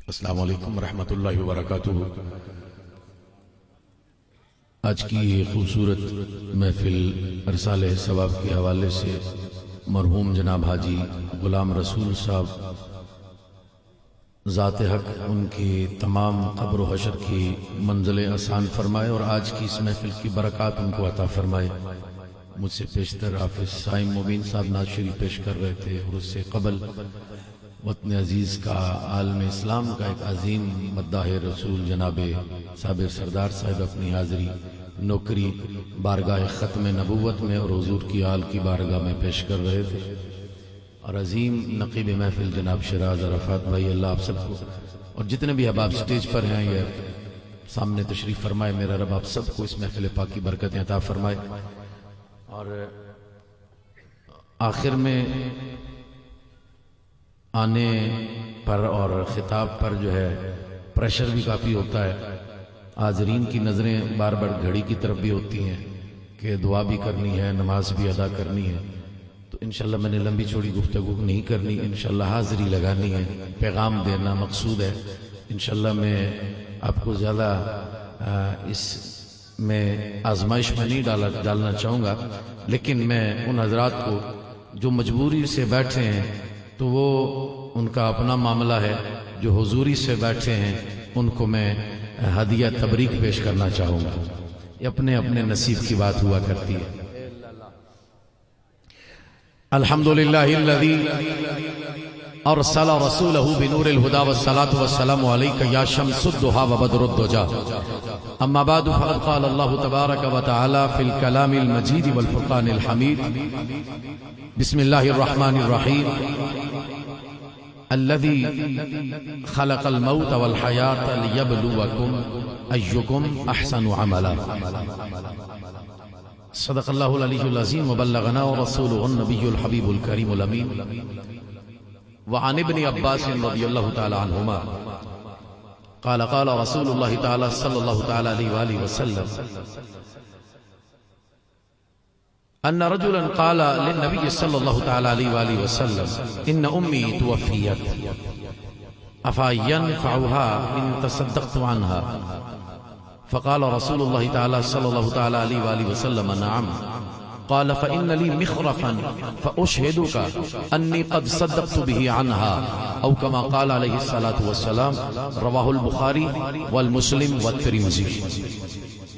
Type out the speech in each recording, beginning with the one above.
السلام علیکم ورحمۃ اللہ وبرکاتہ۔ آج کی یہ خوبصورت محفل ارسال ثواب کے حوالے سے مرحوم جناب حاجی غلام رسول صاحب ذات حق ان کی تمام قبر و حشر کی منزلیں آسان فرمائے اور آج کی اس محفل کی برکات ان کو عطا فرمائے۔ مجھ سے پیشتر حافظ سائم مبین صاحب نعت شریف پیش کر رہے تھے اور اس سے قبل وطن عزیز کا عالم اسلام کا ایک عظیم مداح رسول جناب صابر سردار صاحب اپنی حاضری نوکری بارگاہ ختم نبوت میں اور حضور کی آل کی بارگاہ میں پیش کر رہے تھے، اور عظیم نقیب محفل جناب شراز عرفات بھائی، اللہ آپ سب کو اور جتنے بھی احباب سٹیج پر ہیں یا سامنے تشریف فرمائے، میرا رب آپ سب کو اس محفل پاک کی برکتیں عطا فرمائے۔ اور آخر میں آنے پر اور خطاب پر جو ہے پریشر بھی کافی ہوتا ہے، حاضرین کی نظریں بار بار گھڑی کی طرف بھی ہوتی ہیں کہ دعا بھی کرنی ہے، نماز بھی ادا کرنی ہے، تو انشاءاللہ میں نے لمبی چوڑی گفتگو نہیں کرنی، انشاءاللہ حاضری لگانی ہے، پیغام دینا مقصود ہے۔ انشاءاللہ میں آپ کو زیادہ اس میں آزمائش میں نہیں ڈالنا چاہوں گا، لیکن میں ان حضرات کو جو مجبوری سے بیٹھے ہیں تو وہ ان کا اپنا معاملہ ہے، جو حضوری سے بیٹھے ہیں ان کو میں ہدیہ تبریک پیش کرنا چاہوں گا، یہ اپنے اپنے نصیب کی بات ہوا کرتی ہے۔ الحمدللہ الذی ارسل رسولہ بنور الہدی والصلاة والسلام علیک یا شمس الضحی وبدر الدجی، اما بعد فقد قال اللہ تبارک وتعالی فی الکلام المجید والفرقان الحمید، بسم اللہ الرحمن الرحیم، الذی خلق الموت والحیاة لیبلوکم ایکم احسن عملا۔ صدق اللہ العلی العظیم وبلغنا رسولہ النبی الحبیب الکریم الامین۔ وعن ابن عباس رضی اللہ تعالی عنہما قال قال رسول اللہ تعالی صلی اللہ تعالی علیہ وآلہ وسلم ان رجلا قال للنبي صلى الله تعالى عليه وآله وسلم ان امي توفيت افينفعها ان تصدقت عنها، فقال رسول الله تعالى صلى الله تعالى عليه وآله وسلم نعم، قال فإن لي مخرفا فأشهدك أني قد صدقت به عنها، أو كما قال عليه الصلاة والسلام، رواه البخاري والمسلم والترمذي۔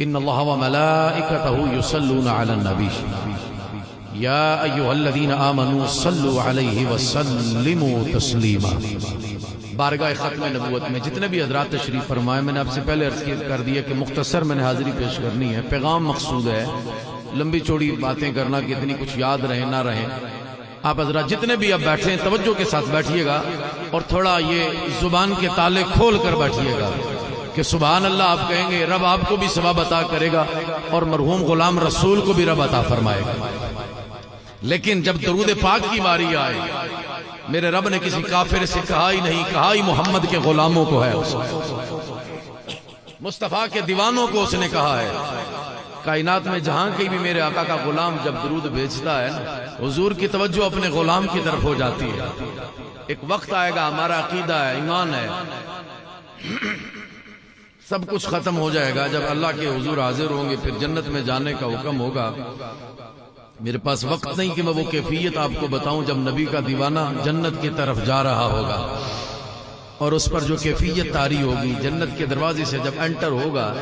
إن الله وملائكته يصلون على النبي يا أيها الذين آمنوا صلوا عليه وسلموا تسليما۔ بارگاہ ختم نبوت میں جتنے بھی حضرات تشریف فرمائے، میں نے آپ سے پہلے عرض کر دیا کہ مختصر میں نے حاضری پیش کرنی ہے، پیغام مقصود ہے، لمبی چوڑی باتیں کرنا کہ اتنی کچھ یاد رہے نہ رہے۔ آپ حضرات جتنے بھی اب بیٹھے ہیں توجہ کے ساتھ بیٹھیے گا اور تھوڑا یہ زبان کے تالے کھول کر بیٹھیے گا کہ سبحان اللہ آپ کہیں گے، رب آپ کو بھی ثواب عطا کرے گا اور مرحوم غلام رسول کو بھی رب عطا فرمائے گا۔ لیکن جب درود پاک کی باری آئے، میرے رب نے کسی کافر سے کہا ہی نہیں، کہا ہی محمد کے غلاموں کو ہے، مصطفیٰ کے دیوانوں کو اس نے کہا ہے۔ کائنات میں جہاں کہیں بھی میرے آقا کا غلام جب درود بھیجتا ہے، حضور کی توجہ اپنے غلام کی طرف ہو جاتی ہے۔ ایک وقت آئے گا، ہمارا عقیدہ ہے، ایمان ہے، سب کچھ ختم ہو جائے گا، جب اللہ کے حضور حاضر ہوں گے، پھر جنت میں جانے کا حکم ہوگا۔ میرے پاس وقت نہیں کہ میں وہ کیفیت آپ کو بتاؤں جب نبی کا دیوانہ جنت کی طرف جا رہا ہوگا، اور اس پر جو کیفیت طاری ہوگی، جنت کے دروازے سے جب انٹر ہوگا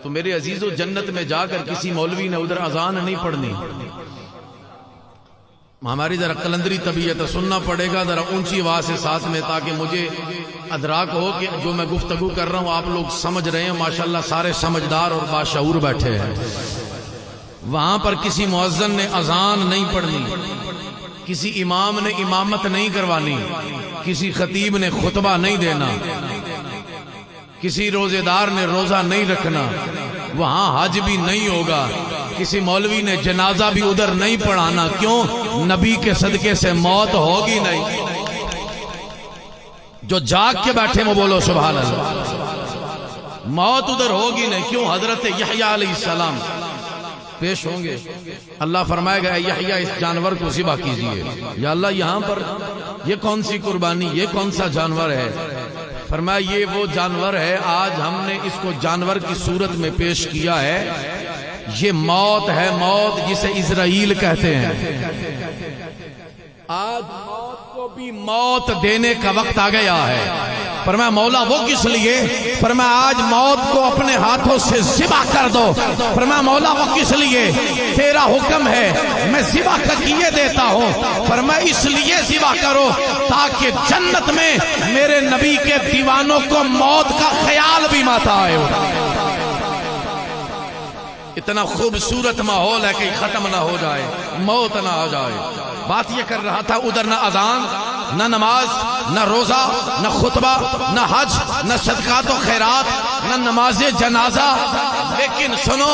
تو میرے عزیزو، جنت میں جا کر کسی مولوی نے ادھر اذان نہیں پڑھنی، ہماری ذرا قلندری طبیعت سننا پڑے گا ذرا اونچی آواز سے ساتھ میں، تاکہ مجھے ادراک ہو کہ جو میں گفتگو کر رہا ہوں آپ لوگ سمجھ رہے ہیں۔ ماشاءاللہ سارے سمجھدار اور باشعور بیٹھے ہیں۔ وہاں پر کسی مؤذن نے اذان نہیں پڑھنی، کسی امام نے امامت نہیں کروانی، کسی خطیب نے خطبہ نہیں دینا، کسی روزے دار نے روزہ نہیں رکھنا، وہاں حج بھی نہیں ہوگا، کسی مولوی نے جنازہ بھی ادھر نہیں پڑھانا۔ کیوں؟ نبی کے صدقے سے موت ہوگی نہیں۔ جو جاگ کے بیٹھے وہ بولو سبحان اللہ، موت ادھر ہوگی نہیں۔ کیوں؟ حضرت یحییٰ علیہ السلام پیش ہوں گے، اللہ فرمائے گا اے یحییٰ اس جانور کو ذبح کیجئے۔ یا اللہ یہاں پر یہ کون سی قربانی، یہ کون سا جانور ہے؟ فرمایا یہ وہ جانور ہے، آج ہم نے اس کو جانور کی صورت میں پیش کیا ہے، یہ موت ہے، موت جسے اسرائیل کہتے ہیں۔ آج موت کو بھی موت دینے کا وقت آ گیا ہے۔ فرمایا مولا وہ کس لیے؟ فرمایا آج موت کو اپنے ہاتھوں سے ذبح کر دو۔ فرمایا مولا وہ کس لیے؟ تیرا حکم ہے، میں ذبح کر کیے دیتا ہوں۔ فرمایا اس لیے ذبح کرو تاکہ جنت میں میرے نبی کے دیوانوں کو موت کا خیال بھی مت آئے۔ اتنا خوبصورت ماحول ہے کہ ختم نہ ہو جائے، موت نہ ہو جائے۔ بات یہ کر رہا تھا، ادھر نہ اذان، نہ نماز، نہ روزہ، نہ خطبہ، نہ حج، نہ صدقات و خیرات، نہ نماز جنازہ، لیکن سنو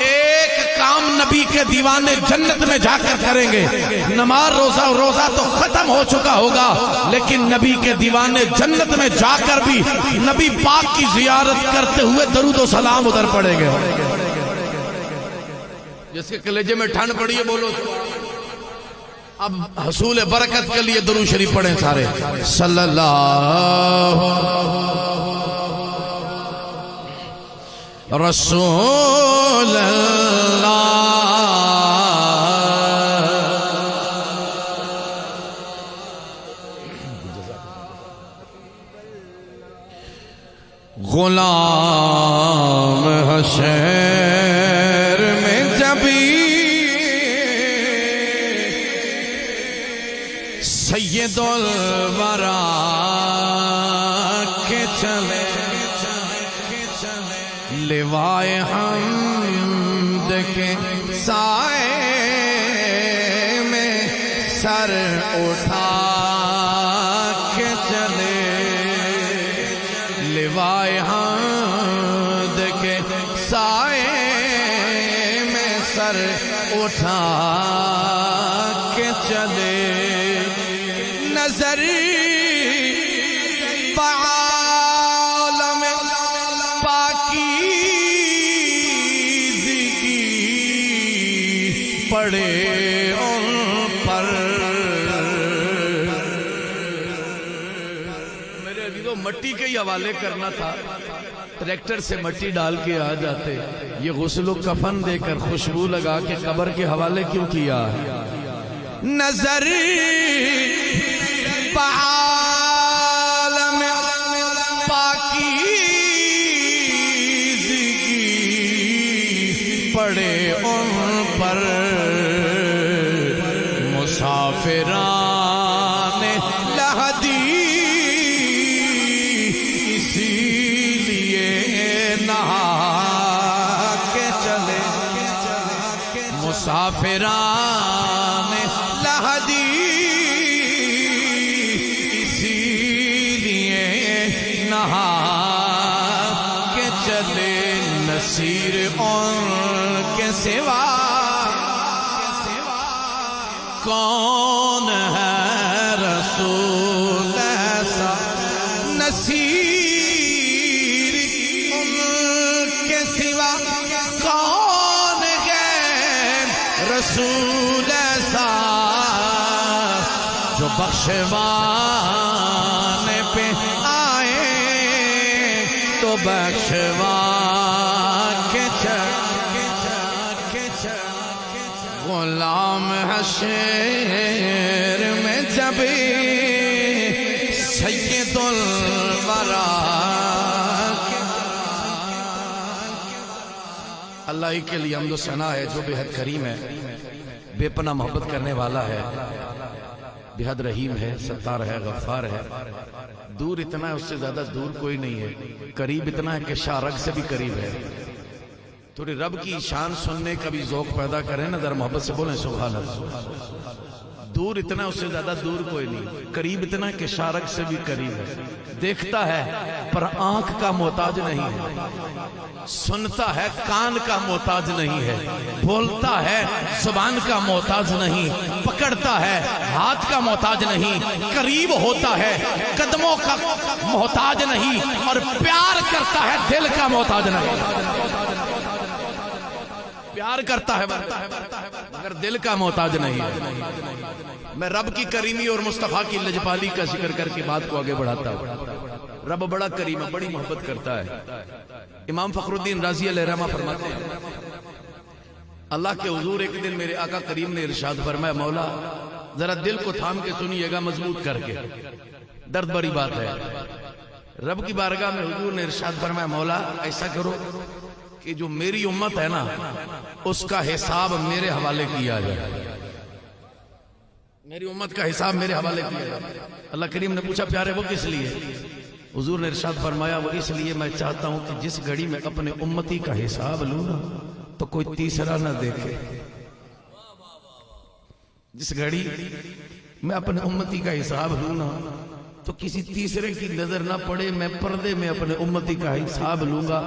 ایک کام نبی کے دیوانے جنت میں جا کر کریں گے۔ نماز روزہ تو ختم ہو چکا ہوگا، لیکن نبی کے دیوانے جنت میں جا کر بھی نبی پاک کی زیارت کرتے ہوئے درود و سلام ادھر پڑھیں گے۔ جس کے کلیجے میں ٹھنڈ پڑی ہے بولو۔ اب حصول برکت کے لیے درود شریف پڑھیں سارے۔ صلی اللہ رسول اللہ غلام حشر میں جبھی سید الورا کے چلے لوائے حمد کے سائے میں سر اٹھا کے چلے، لوائے حمد کے سائے میں سر اٹھا کے چلے، نظر بعالم پاکیزگی پڑے ان پر۔ میرے عزیزو مٹی کے ہی حوالے کرنا تھا، ٹریکٹر سے مٹی ڈال کے آ جاتے، یہ غسل و کفن دے کر خوشبو لگا کے قبر کے حوالے کیوں کیا؟ نظر بعالم پاکیزگی پڑے ان پر، مسافران لہدی اسی لیے نہا کے چلے، مسافران لہدی نہا کے چلے، نصیر ان کے سوا کون ہے رسول ایسا، نصیر ان کے سوا کون ہے رسول ایسا، جو بخشوانے پہ تو بخشوا کے غلام حشر میں جب سید الورا۔ اللہ ہی کے لیے حمد و ثنا ہے جو بے حد کریم ہے، بے پناہ محبت کرنے والا ہے، بے حد رحیم ہے، ستار ہے، غفار ہے۔ دور اتنا ہے، اس سے زیادہ دور کوئی نہیں ہے، قریب اتنا ہے کہ شارق سے بھی قریب ہے۔ تھوڑی رب کی شان سننے کا بھی ذوق پیدا کریں نا، ذرا محبت سے بولیں سبحان اللہ۔ دور اتنا ہے، اس سے زیادہ دور کوئی نہیں، قریب اتنا ہے کہ شارق سے بھی قریب ہے۔ دیکھتا ہے پر آنکھ کا محتاج نہیں ہے، سنتا ہے کان کا محتاج نہیں ہے، بولتا ہے زبان کا محتاج نہیں، پکڑتا ہے ہاتھ کا محتاج نہیں، قریب ہوتا ہے قدموں کا محتاج نہیں، اور پیار کرتا ہے دل کا محتاج نہیں۔ پیار کرتا ہے مگر دل کا محتاج نہیں ہے۔ میں رب کی کریمی اور مصطفیٰ کی لجپالی کا ذکر کر کے بات کو آگے بڑھاتا ہوں۔ رب بڑا کریم ہے، بڑی محبت کرتا ہے۔ امام فخر الدین رازی علیہ رحمہ فرماتے ہیں اللہ کے حضور ایک دن میرے آقا کریم نے ارشاد فرمایا مولا ذرا دل کو تھام کے سنیے گا مضبوط کر کے، درد بڑی بات ہے۔ رب کی بارگاہ میں حضور نے ارشاد فرمایا مولا ایسا کرو کہ جو میری امت ہے نا اس کا حساب میرے حوالے کیا جائے، میری امت کا حساب میرے حوالے کیا جائے۔ اللہ کریم نے پوچھا پیارے وہ کس لیے؟ حضور نے ارشاد فرمایا وہ اس لیے میں چاہتا ہوں کہ جس گھڑی میں اپنے امتی کا حساب لوں نا تو کوئی تیسرا نہ دیکھے، جس گھڑی میں اپنے امتی کا حساب لوں نا تو کسی تیسرے کی نظر نہ پڑے، میں پردے میں اپنے امتی کا حساب لوں گا،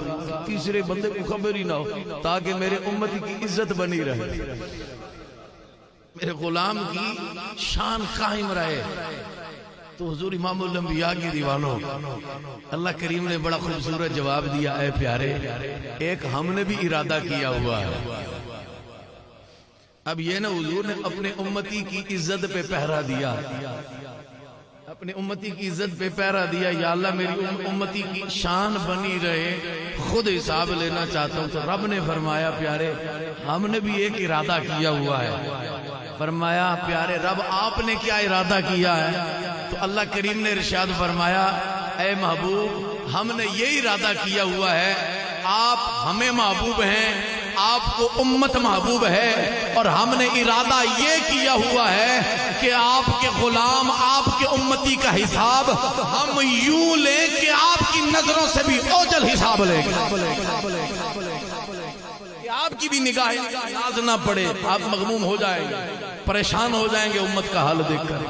تیسرے بندے کو خبر ہی نہ ہو، تاکہ میرے امتی کی عزت بنی رہے، میرے غلام کی شان قائم رہے۔ تو حضور امام الانبیاء کی دیوانوں اللہ کریم نے بڑا خوبصورت جواب دیا، اے پیارے ایک ہم نے بھی ارادہ کیا ہوا ہے۔ اب یہ نا حضور نے اپنے امتی کی عزت پہ پہرا دیا، اپنے امتی کی عزت پہ پہرا دیا، یا اللہ میری امتی کی شان بنی رہے، خود حساب لینا چاہتا ہوں۔ تو رب نے فرمایا پیارے ہم نے بھی ایک ارادہ کیا ہوا ہے۔ فرمایا پیارے رب آپ نے کیا ارادہ کیا ہے؟ تو اللہ کریم نے ارشاد فرمایا اے محبوب ہم نے یہ ارادہ کیا ہوا ہے، آپ ہمیں محبوب ہیں، آپ کو امت محبوب ہے، اور ہم نے ارادہ یہ کیا ہوا ہے کہ آپ کے غلام آپ کے امتی کا حساب ہم یوں لیں کہ آپ کی نظروں سے بھی اوجل حساب لیں گے، کہ آپ کی بھی نگاہ ناز نہ پڑے، آپ مغموم ہو جائیں گے، پریشان ہو جائیں گے امت کا حال دیکھ کر۔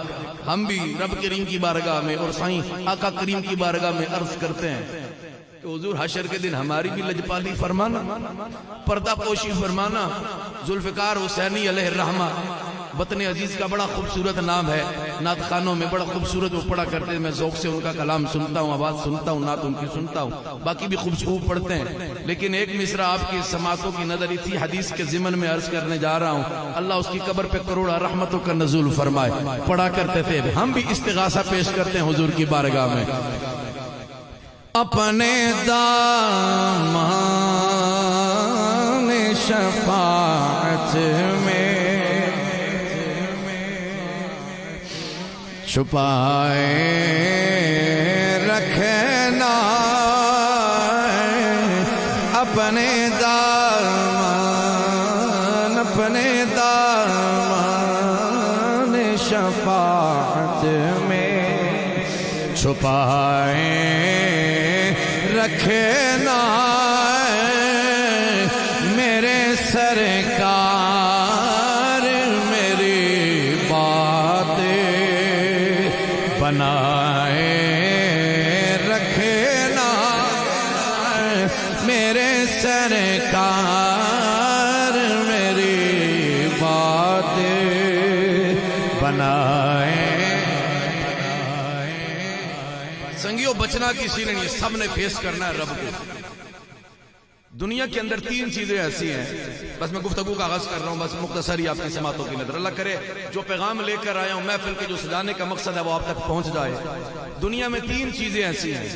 ہم بھی رب کریم کی بارگاہ میں اور سائیں آقا کریم کی بارگاہ میں عرض کرتے ہیں کہ حضور حشر کے دن ہماری بھی لجپالی فرمانا، پردہ پوشی فرمانا۔ ذوالفقار حسینی علیہ الرحمہ وطن عزیز کا بڑا خوبصورت نام ہے، نعت خانوں میں بڑا خوبصورت وہ پڑھا کرتے ہیں، میں ذوق سے ان کا کلام سنتا ہوں، آواز سنتا ہوں، نعت ان کی سنتا ہوں، باقی بھی خوبصورت پڑھتے ہیں، لیکن ایک مصرع آپ کی سماعتوں کی نظر تھی حدیث کے ضمن میں عرض کرنے جا رہا ہوں۔ اللہ اس کی قبر پہ کروڑا رحمتوں کا نزول فرمائے، پڑھا کرتے تھے، ہم بھی استغاثہ پیش کرتے ہیں حضور کی بارگاہ میں۔ اپنے دامان شفاعت میں چھپائے رکھنا، اپنے دامان شفاعت میں چھپائے رکھنا، میرے سرکار میری باتیں بنائے رکھنا، میرے سرکار میری باتیں بنائے۔ سنگیوں بچنا کسی نے نہیں، سب نے فیس کرنا ہے رب کو۔ دنیا کے اندر تین چیزیں ایسی ہیں، بس میں گفتگو کا آغاز کر رہا ہوں، بس مختصری آپ کی سماعتوں کی نظر۔ اللہ کرے جو پیغام لے کر آیا ہوں محفل کے جو سجانے کا مقصد ہے وہ آپ تک پہنچ جائے۔ دنیا میں تین چیزیں ایسی ہیں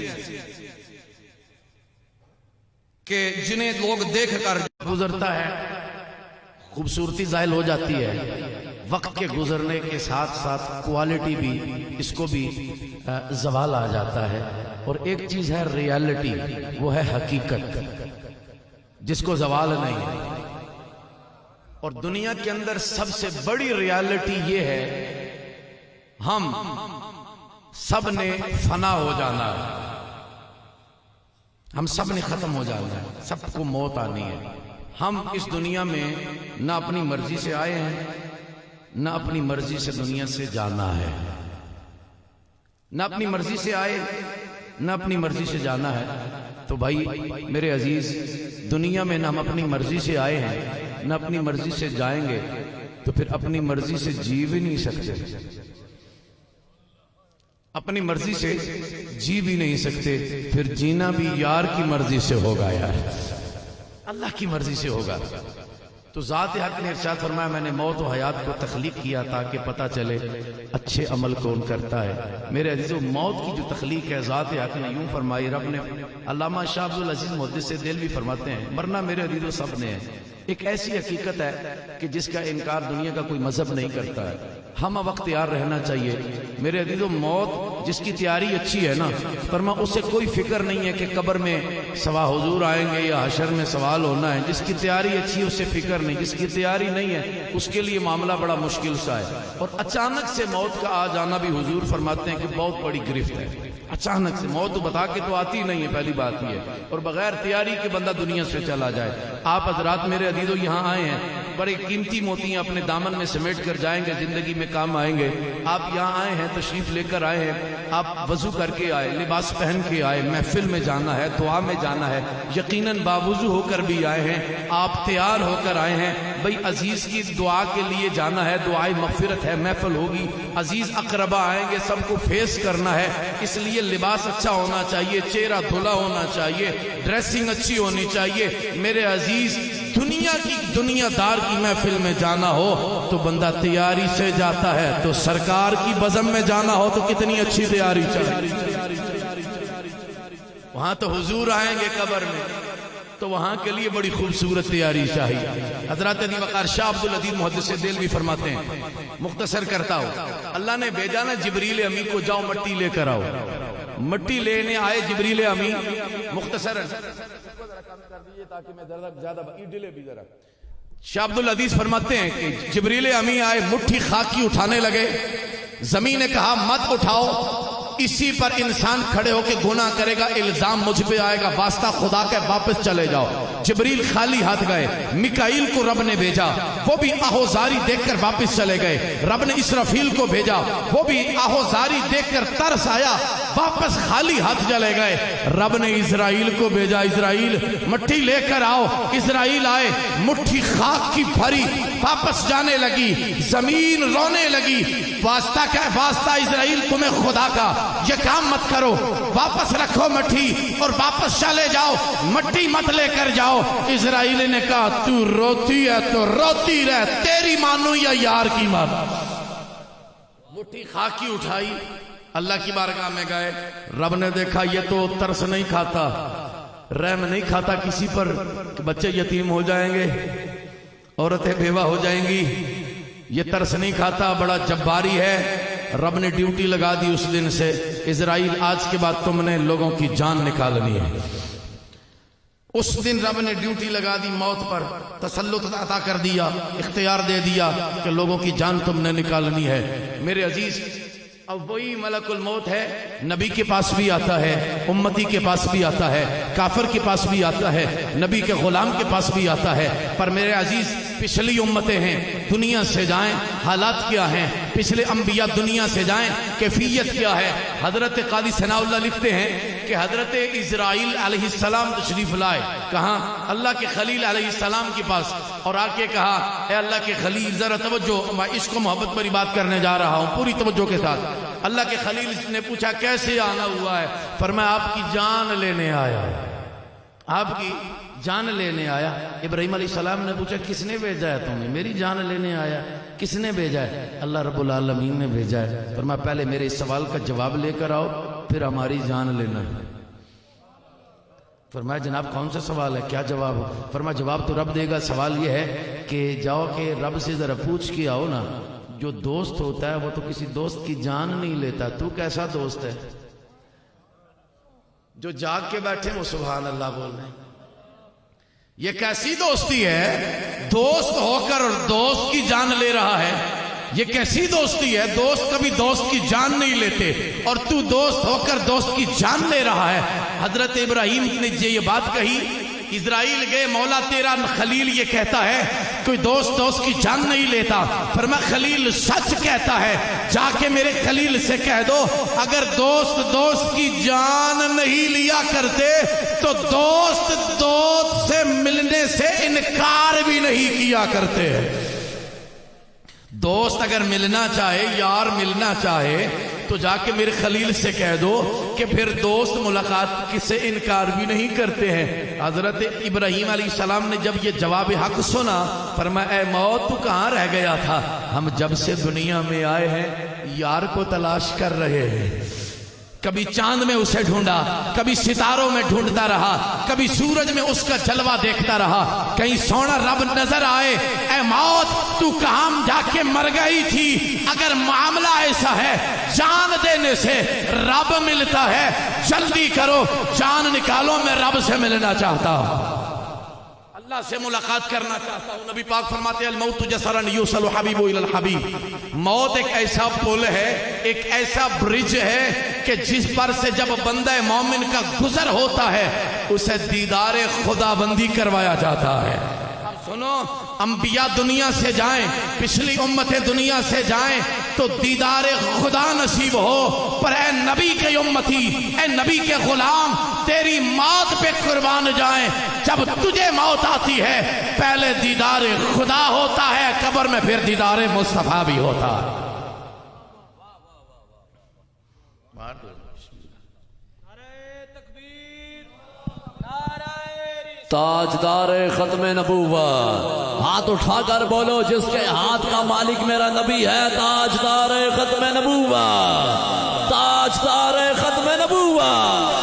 کہ جنہیں لوگ دیکھ کر گزرتا ہے خوبصورتی ظاہر ہو جاتی ہے، وقت کے گزرنے کے ساتھ ساتھ کوالٹی بھی اس کو بھی زوال آ جاتا ہے، اور ایک چیز ہے ریالٹی، وہ ہے حقیقت جس کو زوال نہیں ہے۔ اور دنیا کے اندر سب سے بڑی ریالٹی یہ ہے ہم سب نے فنا ہو جانا ہے، ہم سب نے ختم ہو جانا ہے، سب کو موت آنی ہے۔ ہم اس دنیا میں نہ اپنی مرضی سے آئے ہیں نہ اپنی مرضی سے دنیا سے جانا ہے، نہ اپنی مرضی سے آئے نہ اپنی مرضی سے جانا ہے۔ تو بھائی میرے عزیز دنیا میں نہ ہم اپنی مرضی سے آئے ہیں نہ اپنی مرضی سے جائیں گے، تو پھر اپنی مرضی سے جی بھی نہیں سکتے، اپنی مرضی سے جی بھی نہیں سکتے، پھر جینا بھی یار کی مرضی سے ہوگا، یار اللہ کی مرضی سے ہوگا۔ تو تو ذات حق نے ارشاد فرمایا میں نے موت و حیات کو تخلیق کیا تاکہ پتہ چلے اچھے عمل کون کرتا ہے۔ میرے عزیزو، موت کی جو تخلیق ہے ذات حق نے یوں فرمائی، رب نے، علامہ شاہ عبدالعزیز محدث دہلوی فرماتے ہیں، مرنا میرے عزیزو سب نے ہے، ایک ایسی حقیقت ہے کہ جس کا انکار دنیا کا کوئی مذہب نہیں کرتا ہے، ہم وقت تیار رہنا چاہیے۔ میرے عزیزو، موت جس کی تیاری اچھی ہے نا، فرما اسے کوئی فکر نہیں ہے کہ قبر میں سوا حضور آئیں گے یا حشر میں سوال ہونا ہے۔ جس کی تیاری اچھی ہے اسے فکر نہیں، جس کی تیاری نہیں ہے اس کے لیے معاملہ بڑا مشکل سا ہے۔ اور اچانک سے موت کا آ جانا بھی حضور فرماتے ہیں کہ بہت بڑی گرفت ہے۔ اچانک سے موت تو بتا کے تو آتی نہیں ہے، پہلی بات یہ ہے، اور بغیر تیاری کے بندہ دنیا سے چلا جائے۔ آپ حضرات میرے عزیزو یہاں آئے ہیں، بڑے قیمتی موتیاں اپنے دامن میں سمیٹ کر جائیں گے، زندگی میں کام آئیں گے۔ آپ یہاں آئے ہیں، تشریف لے کر آئے ہیں، آپ وضو کر کے آئے، لباس پہن کے آئے، محفل میں جانا ہے، دعا میں جانا ہے، یقیناً باوضو ہو کر بھی آئے ہیں، آپ تیار ہو کر آئے ہیں۔ بھئی عزیز کی دعا کے لیے جانا ہے، دعائے مغفرت ہے، محفل ہوگی، عزیز اقربا آئیں گے، سب کو فیس کرنا ہے، اس لیے لباس اچھا ہونا چاہیے، چہرہ دھلا ہونا چاہیے، ڈریسنگ اچھی ہونی چاہیے۔ میرے عزیز، دنیا دار کی محفل میں جانا ہو تو بندہ تیاری سے جاتا ہے، تو سرکار کی بزم میں جانا ہو تو کتنی اچھی تیاری چاہیے۔ وہاں تو حضور آئیں گے قبر میں، تو وہاں کے لیے بڑی خوبصورت تیاری چاہیے۔ حضرت علی وقار شاہ عبدالعزیز محدث دہلوی فرماتے ہیں، مختصر کرتا ہوں، اللہ نے بھیجا نا جبریل امی کو، جاؤ مٹی لے کر آؤ۔ مٹی لینے آئے جبریل امی، مختصر شاہ عبدالعزیز فرماتے ہیں کہ جبریل امی آئے، مٹھی خاکی اٹھانے لگے، زمین نے کہا مت اٹھاؤ، اسی پر انسان کھڑے ہو کے گناہ کرے گا، الزام مجھ پہ آئے گا، واسطہ خدا کے، واپس چلے جاؤ۔ جبریل خالی ہاتھ گئے، میکائیل کو رب نے بھیجا، وہ بھی آہوزاری دیکھ کر واپس چلے گئے۔ رب نے اسرافیل کو بھیجا، وہ بھی آہوزاری دیکھ کر ترس آیا، واپس خالی ہاتھ چلے گئے۔ رب نے اسرائیل کو بھیجا، اسرائیل مٹی لے کر آؤ۔ اسرائیل آئے، مٹھی خاک کی بھری، واپس جانے لگی، زمین رونے لگی۔ واسطہ کیا ہے؟ واسطہ اسرائیل تمہیں خدا کا، یہ کام مت کرو، واپس رکھو مٹھی اور واپس چلے جاؤ، مٹی مت لے کر جاؤ۔ اسرائیل نے کہا تو روتی ہے تو روتی رہ، تیری مانو یا یار کی مانو۔ مٹھی خاکی اٹھائی، اللہ کی بارگاہ میں گئے، رب نے دیکھا یہ تو ترس نہیں کھاتا، رحم نہیں کھاتا کسی پر کہ بچے یتیم ہو جائیں گے، عورتیں بیوہ ہو جائیں گی، یہ ترس نہیں کھاتا، بڑا جباری ہے۔ رب نے ڈیوٹی لگا دی اس دن سے، اسرائیل آج کے بعد تم نے لوگوں کی جان نکالنی ہے۔ اس دن رب نے ڈیوٹی لگا دی، موت پر تسلط عطا کر دیا، اختیار دے دیا کہ لوگوں کی جان تم نے نکالنی ہے۔ میرے عزیز، اب وہی ملک الموت ہے، نبی کے پاس بھی آتا ہے، امتی کے پاس بھی آتا ہے، کافر کے پاس بھی آتا ہے، نبی کے غلام کے پاس بھی آتا ہے۔ پر میرے عزیز، پچھلی امتیں ہیں، دنیا سے جائیں، حالات کیا ہیں، پچھلے انبیاء دنیا سے جائیں، کیفیت کیا ہے۔ حضرت قاضی ثناء اللہ لکھتے ہیں کہ حضرت اسرائیل علیہ السلام تشریف لائے، کہاں؟ اللہ کے خلیل علیہ السلام کے پاس، اور آ کے کہا اے اللہ کے خلیل ذرا توجہ، میں عشق و محبت پر بات کرنے جا رہا ہوں، پوری توجہ کے ساتھ۔ اللہ کے خلیل نے پوچھا کیسے آنا ہوا ہے؟ فرمایا آپ کی جان لینے آیا، آپ کی جان لینے آیا۔ ابراہیم علیہ السلام نے پوچھا کس نے بھیجا ہے تمہیں؟ میری جان لینے آیا، کس نے بھیجا ہے؟ اللہ رب العالمین نے بھیجا ہے۔ فرمایا پہلے میرے اس سوال کا جواب لے کر آؤ، پھر ہماری جان لینا ہے۔ فرمایا جناب کون سا سوال ہے، کیا جواب ہو؟ فرمایا جواب تو رب دے گا، سوال یہ ہے کہ جاؤ کہ رب سے ذرا پوچھ کے آؤ نا، جو دوست ہوتا ہے وہ تو کسی دوست کی جان نہیں لیتا، تو کیسا دوست ہے؟ جو جاگ کے بیٹھے وہ سبحان اللہ بول رہے ہیں، یہ کیسی دوستی ہے؟ دوست ہو کر اور دوست کی جان لے رہا ہے، یہ کیسی دوستی ہے؟ دوست کبھی دوست کی جان نہیں لیتے، اور تو دوست ہو کر دوست کی جان لے رہا ہے۔ حضرت ابراہیم نے یہ بات کہی، اسرائیل گئے، مولا تیرا خلیل یہ کہتا ہے کوئی دوست کی جان نہیں لیتا۔ فرمایا خلیل سچ کہتا ہے، جا کے میرے خلیل سے کہہ دو اگر دوست کی جان نہیں لیا کرتے تو دوست سے ملنے سے انکار بھی نہیں کیا کرتے۔ دوست اگر ملنا چاہے، یار ملنا چاہے تو جا کے میرے خلیل سے کہہ دو کہ پھر دوست ملاقات سے انکار بھی نہیں کرتے ہیں۔ حضرت ابراہیم علیہ السلام نے جب یہ جواب حق سنا فرمایا اے موت تو کہاں رہ گیا تھا؟ ہم جب سے دنیا میں آئے ہیں یار کو تلاش کر رہے ہیں، کبھی چاند میں اسے ڈھونڈا، کبھی ستاروں میں ڈھونڈتا رہا، کبھی سورج میں اس کا جلوہ دیکھتا رہا، کہیں سونا رب نظر آئے۔ اے موت تو کہاں جا کے مر گئی تھی؟ اگر معاملہ ایسا ہے جان دینے سے رب ملتا ہے، جلدی کرو جان نکالو، میں رب سے ملنا چاہتا ہوں، اللہ سے ملاقات کرنا چاہتا ہوں۔ نبی پاک فرماتے ہیں الموت جسرا یوصل حبیب الی الحبیب، موت ایک ایسا پل ہے، ایک ایسا برج ہے کہ جس پر سے جب بندہ مومن کا گزر ہوتا ہے اسے دیدار خدا بندی کروایا جاتا ہے۔ اب سنو، انبیاء دنیا سے جائیں، پچھلی امتیں دنیا سے جائیں تو دیدار خدا نصیب ہو، پر اے نبی کے امتی، اے نبی کے غلام، تیری موت پہ قربان جائیں۔ جب تجھے موت آتی ہے پہلے دیدار خدا ہوتا ہے، قبر میں پھر دیدار مصطفیٰ بھی ہوتا ہے۔ تاجدار ختم نبوت، ہاتھ اٹھا کر بولو جس کے ہاتھ کا مالک میرا نبی ہے، تاجدار ختم نبوت، تاجدار ختم نبوت۔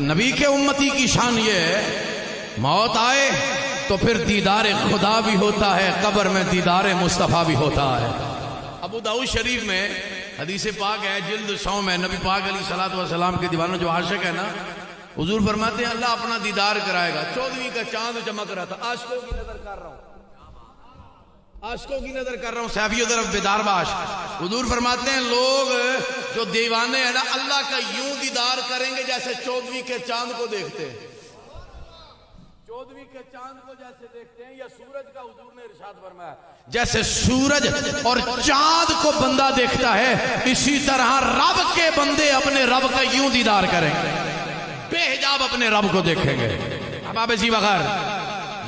نبی کے امتی کی شان یہ ہے موت آئے تو پھر دیدار خدا بھی ہوتا ہے، قبر میں دیدار مصطفیٰ بھی ہوتا ہے۔ ابو داؤد شریف میں حدیث پاک ہے جلد 100 میں، نبی پاک علیہ السلام کے دیوانوں جو عاشق ہے نا، حضور فرماتے ہیں اللہ اپنا دیدار کرائے گا۔ 14ویں کا چاند چمک رہا تھا، عاشقوں کی نظر کر رہا ہوں، عاشقوں کی نظر کر رہا ہوں، سیفی طرف بیدار باش۔ حضور فرماتے ہیں لوگ جو دیوانے ہیں نا اللہ کا یوں دیدار کریں گے جیسے 14ویں کے چاند کو دیکھتے ہیں، 14ویں کے چاند کو جیسے دیکھتے ہیں، یا سورج کا حضور نے ارشاد فرمایا جیسے سورج اور چاند کو بندہ دیکھتا ہے اسی طرح رب کے بندے اپنے رب کا یوں دیدار کریں گے، بے حجاب اپنے رب کو دیکھیں گے۔ اب آپ اسی بغیر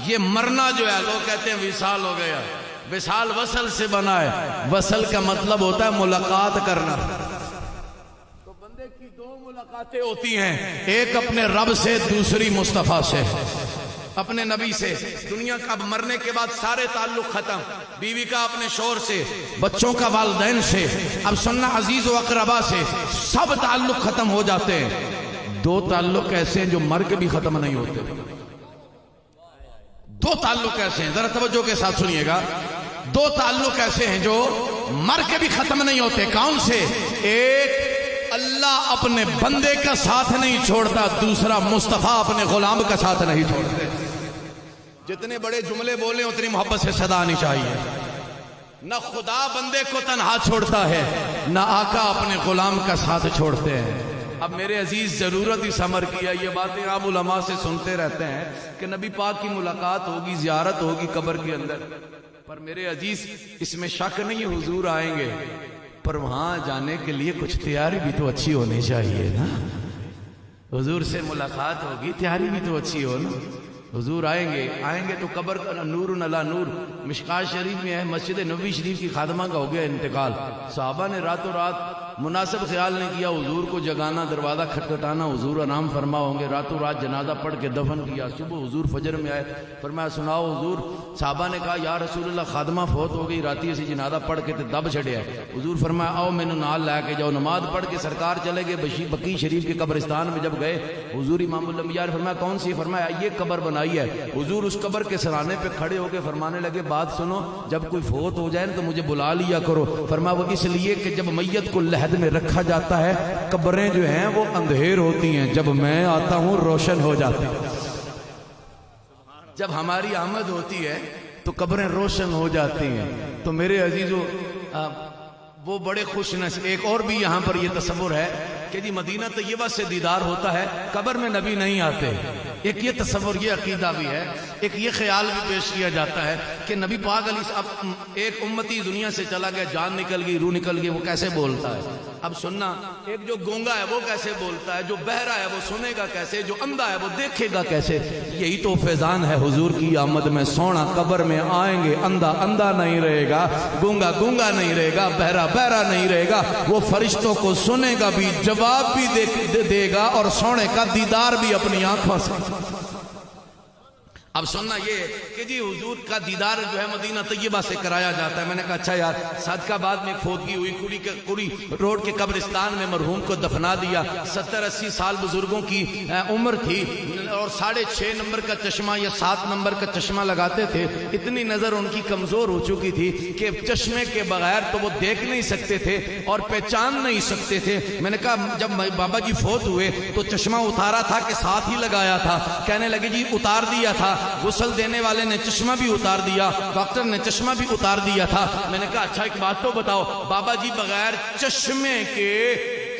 یہ مرنا جو ہے لوگ کہتے ہیں وصال ہو گیا، وصال وصل سے بنا ہے، وصل کا مطلب ہوتا ہے ملاقات کرنا۔ تو بندے کی 2 ملاقاتیں ہوتی ہیں، ایک اپنے رب سے، دوسری مصطفیٰ سے، اپنے نبی سے۔ دنیا کا اب مرنے کے بعد سارے تعلق ختم، بیوی کا اپنے شوہر سے، بچوں کا والدین سے، اب سننا عزیز و اقربا سے، سب تعلق ختم ہو جاتے ہیں۔ 2 تعلق ایسے ہیں جو مر کے بھی ختم نہیں ہوتے، 2 تعلق ایسے ہیں، ذرا توجہ کے ساتھ سنیے گا، 2 تعلق ایسے ہیں جو مر کے بھی ختم نہیں ہوتے۔ کون سے؟ ایک اللہ اپنے بندے کا ساتھ نہیں چھوڑتا، دوسرا مصطفیٰ اپنے غلام کا ساتھ نہیں چھوڑتے۔ جتنے بڑے جملے بولیں اتنی محبت سے صدا آنی چاہیے۔ نہ خدا بندے کو تنہا چھوڑتا ہے، نہ آقا اپنے غلام کا ساتھ چھوڑتے ہیں۔ اب میرے عزیز ضرورت ہی سمر کیا، یہ باتیں آپ علماء سے سنتے رہتے ہیں کہ نبی پاک کی ملاقات ہوگی، زیارت ہوگی قبر کے اندر، پر میرے عزیز اس میں شک نہیں ہے حضور آئیں گے، پر وہاں جانے کے لیے کچھ تیاری بھی تو اچھی ہونی چاہیے نا۔ حضور سے ملاقات ہوگی، تیاری بھی تو اچھی ہو نا۔ حضور آئیں گے تو قبر کا نور علی نور۔ مشکات شریف میں ہے مسجد نبوی شریف کی خادمہ کا ہو گیا انتقال، صحابہ نے راتوں رات مناسب خیال نہیں کیا حضور کو جگانا، دروازہ کھٹکھٹانا، حضور آرام فرما ہوں گے، راتوں رات جنازہ پڑھ کے دفن کیا۔ صبح حضور فجر میں آئے، فرمایا سناؤ حضور۔ صحابہ نے کہا یا رسول اللہ خادمہ فوت ہو گئی، راتی اسی جنازہ پڑھ کے دب چھڑیا ہے۔ حضور فرمایا آؤ مینوں نال لے کے جاؤ۔ نماز پڑھ کے سرکار چلے گئے بقیع شریف کے قبرستان میں، جب گئے حضور امام الانبیاء نے فرمایا کون سی؟ فرمایا یہ قبر بنائی ہے۔ حضور اس قبر کے سرانے پہ کھڑے ہو کے فرمانے لگے بات سنو، جب کوئی فوت ہو جائے نا تو مجھے بلا لیا کرو۔ فرمایا وہ اس لیے کہ جب میت کو لحد میں رکھا جاتا ہے قبریں جو ہیں وہ اندھیر ہوتی ہیں، جب میں آتا ہوں روشن ہو جاتی ہیں۔ جب ہماری آمد ہوتی ہے تو قبریں روشن ہو جاتی ہیں۔ تو میرے عزیزو وہ بڑے خوش نصیب۔ ایک اور بھی یہاں پر یہ تصور ہے کہ جی مدینہ طیبہ سے دیدار ہوتا ہے، قبر میں نبی نہیں آتے، ایک یہ تصور، یہ عقیدہ بھی ہے، ایک یہ خیال بھی پیش کیا جاتا ہے کہ نبی پاک علیہ اب ایک امتی دنیا سے چلا گیا، جان نکل گئی، روح نکل گئی، وہ کیسے بولتا ہے؟ اب سننا، ایک جو گونگا ہے وہ کیسے بولتا ہے، جو بہرا ہے وہ سنے گا کیسے، جو اندھا ہے وہ دیکھے گا کیسے؟ یہی تو فیضان ہے حضور کی آمد میں، سونا قبر میں آئیں گے، اندھا اندھا نہیں رہے گا، گونگا گونگا نہیں رہے گا، بہرا بہرا نہیں رہے گا، وہ فرشتوں کو سنے گا بھی، جواب بھی دے گا، اور سونے کا دیدار بھی اپنی آنکھوں سے۔ اب سننا یہ کہ جی حضور کا دیدار جو ہے مدینہ طیبہ سے کرایا جاتا ہے۔ میں نے کہا اچھا یار، صادقہ بعد میں کھودگی ہوئی، کڑی روڈ کے قبرستان میں مرحوم کو دفنا دیا، 70-80 سال بزرگوں کی عمر تھی، اور 6.5 نمبر کا چشمہ یا 7 نمبر کا چشمہ لگاتے تھے، اتنی نظر ان کی کمزور ہو چکی تھی کہ چشمے کے بغیر تو وہ دیکھ نہیں سکتے تھے اور پہچان نہیں سکتے تھے۔ میں نے کہا جب بابا جی فوت ہوئے تو چشمہ اتارا تھا کہ ساتھ ہی لگایا تھا؟ کہنے لگے جی اتار دیا تھا، غسل دینے والے نے چشمہ بھی اتار دیا، ڈاکٹر نے چشمہ بھی اتار دیا تھا۔ میں نے کہا اچھا ایک بات تو بتاؤ، بابا جی بغیر چشمے کے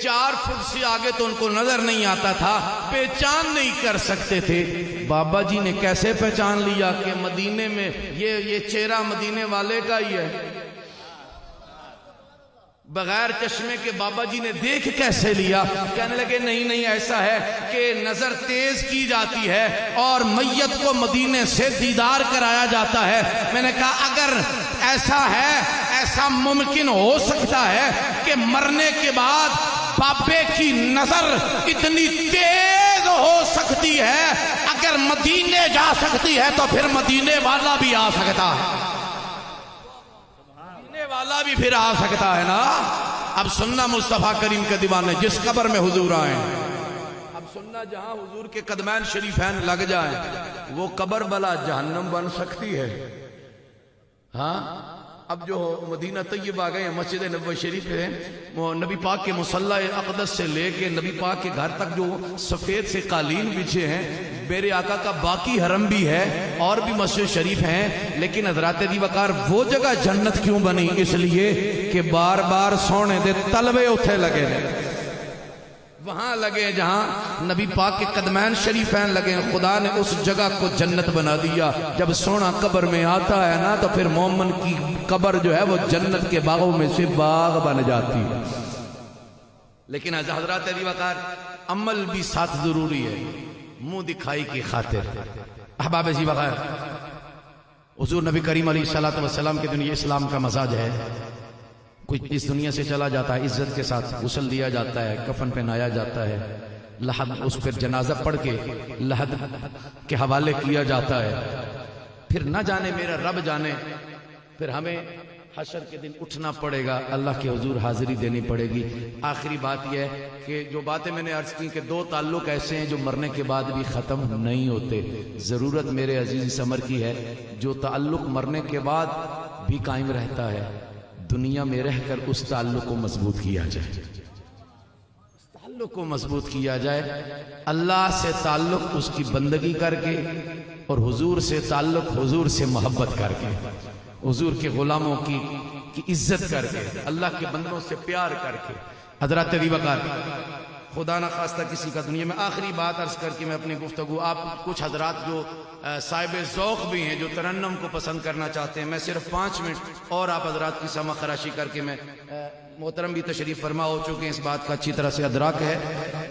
4 فٹ سے آگے تو ان کو نظر نہیں آتا تھا، پہچان نہیں کر سکتے تھے، بابا جی نے کیسے پہچان لیا کہ مدینے میں یہ چہرہ مدینے والے کا ہی ہے؟ بغیر چشمے کے بابا جی نے دیکھ کیسے لیا؟ کہنے لگے نہیں ایسا ہے کہ نظر تیز کی جاتی ہے اور میت کو مدینے سے دیدار کرایا جاتا ہے۔ میں نے کہا اگر ایسا ہے، ایسا ممکن ہو سکتا ہے کہ مرنے کے بعد بابے کی نظر اتنی تیز ہو سکتی ہے، اگر مدینے جا سکتی ہے تو پھر مدینے والا بھی آ سکتا ہے، والا بھی پھر آ سکتا ہے نا۔ اب سننا مصطفیٰ کریم کے دیوانے جس قبر میں حضور آئیں، اب سننا جہاں حضور کے قدمین شریفین لگ جائیں وہ قبر بلا جہنم بن سکتی ہے۔ ہاں اب جو مدینہ طیبہ گئے، مسجد نبوی شریف ہے، وہ نبی پاک کے مصلی اقدس سے لے کے نبی پاک کے گھر تک جو سفید سے قالین بچھے ہیں، میرے آقا کا باقی حرم بھی ہے اور بھی مسجد شریف ہیں، لیکن حضرات دی وقار وہ جگہ جنت کیوں بنی؟ اس لیے کہ بار بار سونے دے طلبے اتھے لگے ہیں، وہاں لگے جہاں نبی پاک کے قدمین شریفین لگے، خدا نے اس جگہ کو جنت بنا دیا۔ جب سونا قبر میں آتا ہے نا تو پھر مومن کی قبر جو ہے وہ جنت کے باغوں میں سے باغ بن جاتی ہے۔ لیکن حضرات دی وقار عمل بھی ساتھ ضروری ہے، منہ دکھائی کی خاطر۔ احباب جی وقار، حضور نبی کریم علیہ السلام کے دنیا اسلام کا مزاج ہے، کوئی اس دنیا سے چلا جاتا ہے عزت کے ساتھ غسل دیا جاتا ہے، کفن پہنایا جاتا ہے، لحد اس پر جنازہ پڑھ کے لحد کے حوالے کیا جاتا ہے، پھر نہ جانے میرا رب جانے پھر ہمیں حشر کے دن اٹھنا پڑے گا، اللہ کے حضور حاضری دینی پڑے گی۔ آخری بات یہ ہے کہ جو باتیں میں نے عرض کی کہ 2 تعلق ایسے ہیں جو مرنے کے بعد بھی ختم نہیں ہوتے، ضرورت میرے عزیز سمر کی ہے جو تعلق مرنے کے بعد بھی قائم رہتا ہے، دنیا میں رہ کر اس تعلق کو مضبوط کیا جائے، اس تعلق کو مضبوط کیا جائے، اللہ سے تعلق اس کی بندگی کر کے اور حضور سے تعلق حضور سے محبت کر کے، حضور کے غلاموں کی عزت کر کے، اللہ کے بندوں سے پیار کر کے۔ حضرات دی وقار، خدا نہ خواستہ کسی کا دنیا میں آخری بات عرض کر کے میں اپنی گفتگو، آپ کچھ حضرات جو صاحب ذوق بھی ہیں جو ترنم کو پسند کرنا چاہتے ہیں، میں صرف 5 منٹ اور آپ حضرات کی سمع خراشی کر کے، میں محترم بھی تشریف فرما ہو چکے ہیں، اس بات کا اچھی طرح سے ادراک ہے،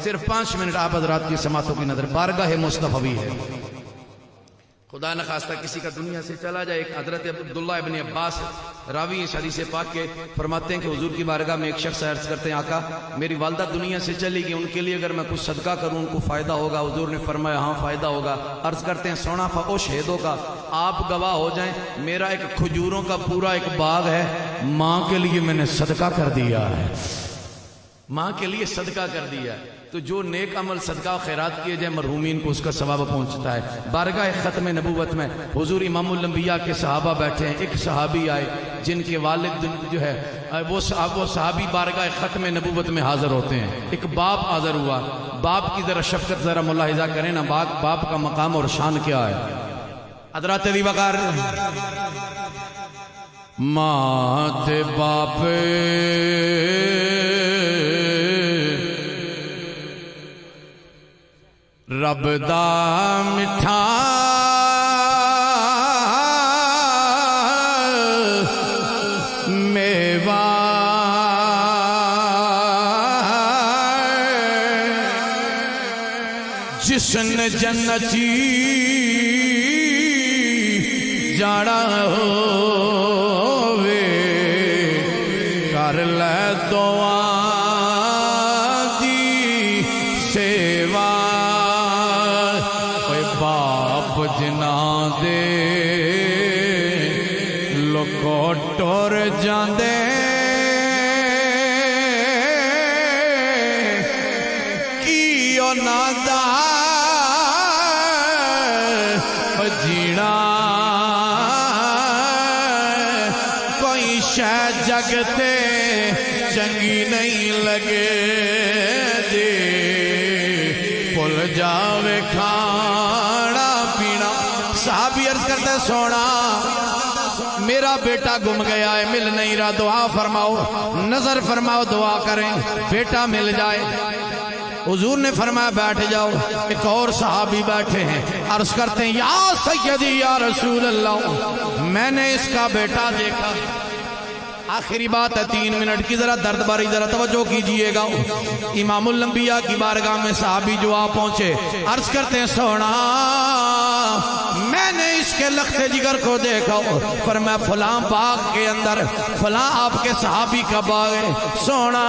صرف 5 منٹ آپ حضرات کی سماعتوں کی نظر بارگاہ مصطفی ہے، خدا نہ خواستہ کسی کا دنیا سے چلا جائے۔ ایک حضرت عبداللہ ابن عباس راوی اس حدیث پاک کے فرماتے ہیں کہ حضور کی بارگاہ میں ایک شخص عرض کرتے ہیں آقا میری والدہ دنیا سے چلی گئی، ان کے لیے اگر میں کچھ صدقہ کروں ان کو فائدہ ہوگا؟ حضور نے فرمایا ہاں فائدہ ہوگا۔ عرض کرتے ہیں سونا فَأُشْهِدُكَ کا آپ گواہ ہو جائیں، میرا ایک کھجوروں کا پورا ایک باغ ہے، ماں کے لیے میں نے صدقہ کر دیا ہے، ماں کے لیے صدقہ کر دیا ہے۔ تو جو نیک عمل صدقہ و خیرات کیے جائے مرحومین کو اس کا ثواب پہنچتا ہے۔ بارگاہ ختم نبوت میں حضور امام الانبیاء کے صحابہ بیٹھے ہیں، ایک صحابی آئے جن کے والد جو ہے وہ صحابی بارگاہ ختم نبوت میں حاضر ہوتے ہیں، ایک باپ حاضر ہوا، باپ کی ذرا شفقت ذرا ملاحظہ کریں نا، باپ کا مقام اور شان کیا ہے۔ حضرات دی وقار، ماں تے باپ رب دا مٹھا میوہ جس نے جنتی جانا ہووے کر لے دعا دی سیوا کوئی باپ جنا دے لوکو ٹور جاندے کی انہاں دا جینا کوئی شے جگتے چنگی نہیں لگے دے بھول جاوے کھانا پینا صحابی عرض کرتے سونا میرا بیٹا گم گیا ہے مل نہیں رہا دعا فرماؤ نظر فرماؤ دعا کریں بیٹا مل جائے حضور نے فرمایا بیٹھ جاؤ ایک اور صحابی بیٹھے ہیں عرض کرتے ہیں یا سیدی یا رسول اللہ میں نے اس کا بیٹا دیکھا آخری بات ہے 3 منٹ کی ذرا درد باری ذرا توجہ کیجئے گا امام الانبیاء کی بارگاہ میں صحابی جو آ پہنچے عرض کرتے ہیں سونا میں نے اس کے لخت جگر کو دیکھا فرمایا فلاں باغ کے اندر فلاں آپ کے صحابی کا باغ ہے سونا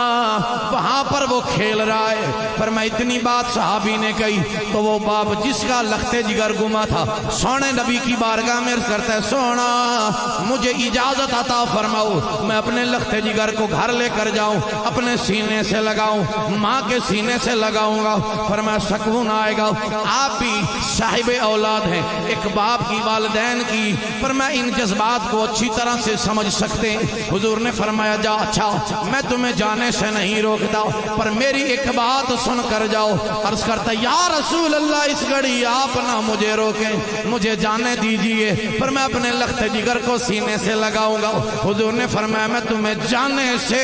وہاں پر وہ کھیل رہا ہے فرمایا اتنی بات صحابی نے کہی تو وہ باپ جس کا لخت جگر گما تھا سونے نبی کی بارگاہ میں عرض کرتا ہے سونا مجھے اجازت عطا فرماؤ میں اپنے لخت جگر کو گھر لے کر جاؤں اپنے سینے سے لگاؤں ماں کے سینے سے لگاؤں گا فرمایا سکون آئے گا آپ بھی صاحب اولاد ہیں ایک باپ کی والدین کی فرمایا ان جذبات کو اچھی طرح سے سمجھ سکتے ہیں حضور نے فرمایا جا اچھا میں تمہیں جانے سے نہیں روکتا پر میری ایک بات سن کر جاؤ عرض کرتا یا رسول اللہ اس گھڑی آپ نہ مجھے روکیں مجھے جانے دیجئے پر میں اپنے لخت جگر کو سینے سے لگاؤں گا حضور نے فرمایا میں تمہیں جانے سے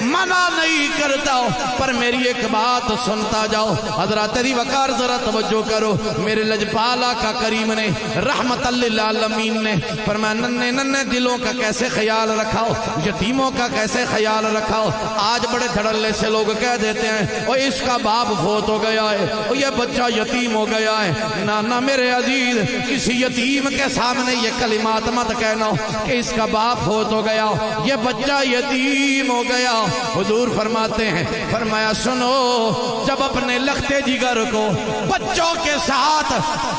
منع نہیں کرتا پر میری ایک بات سنتا جاؤ حضرات تیری وقار ذرا توجہ کرو میرے لجپالا کا کریم نے رحمت للعالمین نے فرمایا ننے ننے دلوں کا کیسے خیال رکھاؤ یتیموں کا کیسے خیال رکھاؤ آج بڑے دھڑلے سے لوگ کہہ دیتے ہیں اور اس کا باپ فوت ہو گیا ہے اور یہ بچہ یتیم ہو گیا ہے نانا میرے عزیز کسی یتیم کے سامنے یہ کلمات مت کہنا کہ اس کا باپ فوت ہو گیا یہ بچہ یتیم ہو گیا حضور فرماتے ہیں فرمایا سنو جب اپنے لخت جگر کو بچوں کے ساتھ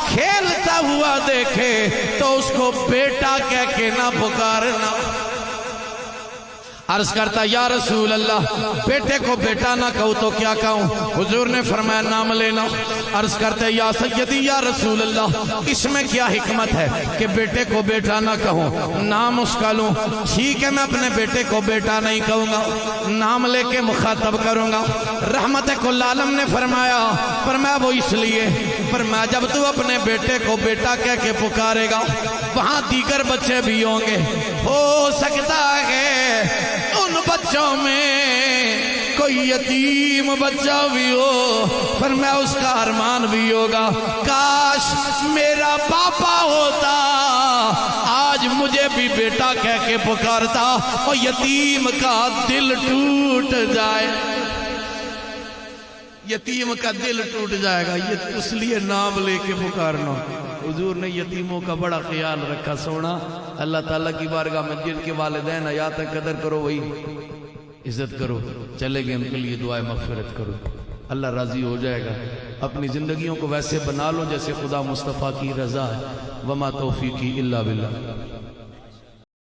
کھیلتا ہوا دیکھے تو اس کو بیٹا کہہ کے نہ پکارنا عرض کرتا یا رسول اللہ بیٹے کو بیٹا نہ کہوں تو کیا کہوں حضور نے فرمایا نام لینا عرض کرتے یا سیدی یا رسول اللہ اس میں کیا حکمت ہے کہ بیٹے کو بیٹا نہ کہوں نام اس کا لوں ٹھیک ہے میں اپنے بیٹے کو بیٹا نہیں کہوں گا نام لے کے مخاطب کروں گا رحمت کل عالم نے فرمایا وہ اس لیے فرمایا جب تو اپنے بیٹے کو بیٹا کہہ کے پکارے گا وہاں دیگر بچے بھی ہوں گے ہو سکتا ہے ان بچوں میں کوئی یتیم بچہ بھی ہو فرمایا اس کا ارمان بھی ہوگا کاش میرا پاپا ہوتا آج مجھے بھی بیٹا کہہ کے پکارتا اور یتیم کا دل ٹوٹ جائے یتیم کا دل ٹوٹ جائے گا یہ اس لیے نام لے کے پکارنا حضور نے یتیموں کا بڑا خیال رکھا سونا اللہ تعالیٰ کی بارگاہ میں جن کے والدین حیات ہے قدر کرو وہی عزت کرو چلے گئے ان کے لیے دعائیں مغفرت کرو اللہ راضی ہو جائے گا اپنی زندگیوں کو ویسے بنا لو جیسے خدا مصطفیٰ کی رضا ہے وما توفیقی الا باللہ